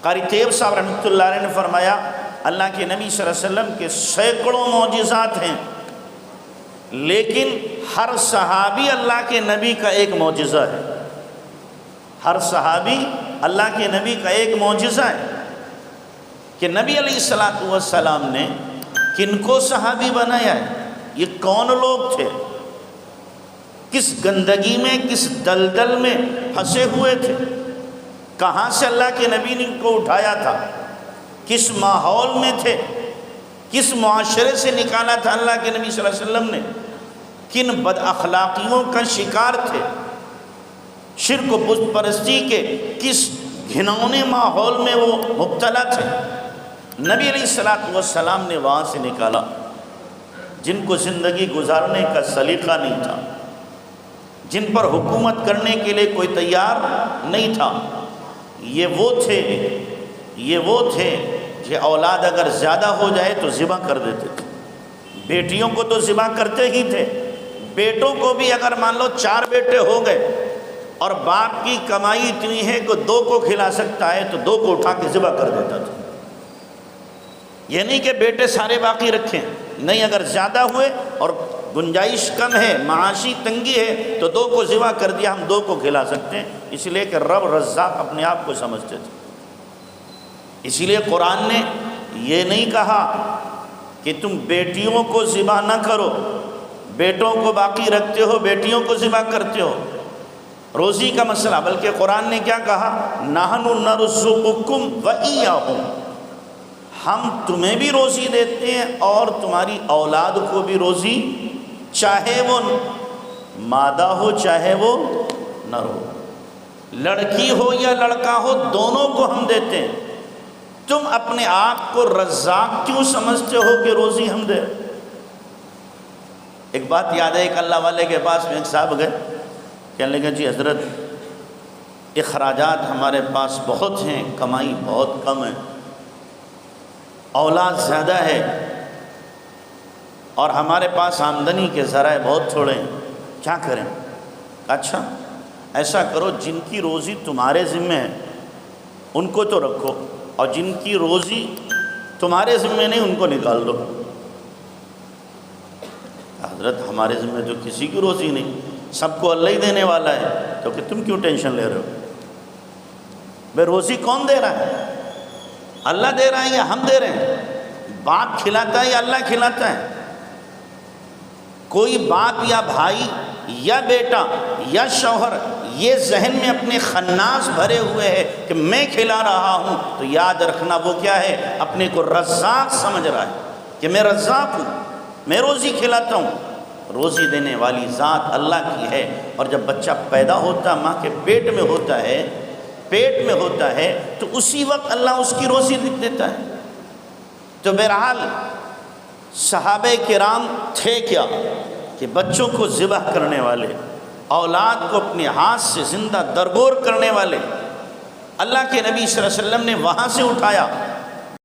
قاری طیب صاحب رحمۃ اللہ علیہ نے فرمایا اللہ کے نبی صلی اللہ علیہ وسلم کے سینکڑوں معجزات ہیں، لیکن ہر صحابی اللہ کے نبی کا ایک معجزہ ہے۔ ہر صحابی اللہ کے نبی کا ایک معجزہ ہے کہ نبی علیہ السلام نے کن کو صحابی بنایا ہے، یہ کون لوگ تھے، کس گندگی میں کس دلدل میں پھنسے ہوئے تھے، کہاں سے اللہ کے نبی نے ان کو اٹھایا تھا، کس ماحول میں تھے، کس معاشرے سے نکالا تھا اللہ کے نبی صلی اللہ علیہ وسلم نے، کن بد اخلاقیوں کا شکار تھے، شرک و بت پرستی کے کس گھنونے ماحول میں وہ مبتلا تھے، نبی علیہ السلام نے وہاں سے نکالا، جن کو زندگی گزارنے کا سلیقہ نہیں تھا، جن پر حکومت کرنے کے لیے کوئی تیار نہیں تھا۔ یہ وہ تھے کہ اولاد اگر زیادہ ہو جائے تو ذبح کر دیتے تھے، بیٹیوں کو تو ذبح کرتے ہی تھے، بیٹوں کو بھی اگر مان لو 4 بیٹے ہو گئے اور باپ کی کمائی اتنی ہے کہ 2 کو کھلا سکتا ہے تو 2 کو اٹھا کے ذبح کر دیتا تھا۔ یہ نہیں کہ بیٹے سارے باقی رکھیں، نہیں، اگر زیادہ ہوئے اور گنجائش کم ہے، معاشی تنگی ہے تو 2 کو ذبح کر دیا، ہم 2 کو کھلا سکتے ہیں، اس لیے کہ رب رزاق اپنے آپ کو سمجھتے تھے۔ اسی لیے قرآن نے یہ نہیں کہا کہ تم بیٹیوں کو ذبح نہ کرو، بیٹوں کو باقی رکھتے ہو، بیٹیوں کو ذبح کرتے ہو، روزی کا مسئلہ، بلکہ قرآن نے کیا کہا، نحن نرزقکم وإیاہم، ہم تمہیں بھی روزی دیتے ہیں اور تمہاری اولاد کو بھی روزی، چاہے وہ مادہ ہو چاہے وہ نر ہو، لڑکی ہو یا لڑکا ہو، دونوں کو ہم دیتے ہیں۔ تم اپنے آپ کو رزاق کیوں سمجھتے ہو کہ روزی ہم دیں؟ ایک بات یاد ہے، ایک اللہ والے کے پاس میں ایک صاحب گئے، کہنے لگے جی حضرت اخراجات ہمارے پاس بہت ہیں، کمائی بہت کم ہے، اولاد زیادہ ہے اور ہمارے پاس آمدنی کے ذرائع بہت تھوڑے ہیں، کیا کریں؟ اچھا ایسا کرو، جن کی روزی تمہارے ذمہ ہے ان کو تو رکھو، اور جن کی روزی تمہارے ذمہ نہیں ان کو نکال دو۔ حضرت ہمارے ذمہ تو کسی کی روزی نہیں، سب کو اللہ ہی دینے والا ہے، تو کہ تم کیوں ٹینشن لے رہے ہو؟ بھئی روزی کون دے رہا ہے؟ اللہ دے رہا ہے یا ہم دے رہے ہیں؟ باپ کھلاتا ہے یا اللہ کھلاتا ہے؟ کوئی باپ یا بھائی یا بیٹا یا شوہر یہ ذہن میں اپنے خناس بھرے ہوئے ہے کہ میں کھلا رہا ہوں، تو یاد رکھنا وہ کیا ہے، اپنے کو رزاق سمجھ رہا ہے کہ میں رزاق ہوں، میں روزی کھلاتا ہوں۔ روزی دینے والی ذات اللہ کی ہے، اور جب بچہ پیدا ہوتا ہے، ماں کے پیٹ میں ہوتا ہے تو اسی وقت اللہ اس کی روزی لکھ دیتا ہے۔ تو بہرحال صحابہ کرام تھے کیا کہ بچوں کو ذبح کرنے والے، اولاد کو اپنے ہاتھ سے زندہ درگور کرنے والے۔ اللہ کے نبی صلی اللہ علیہ وسلم نے وہاں سے اٹھایا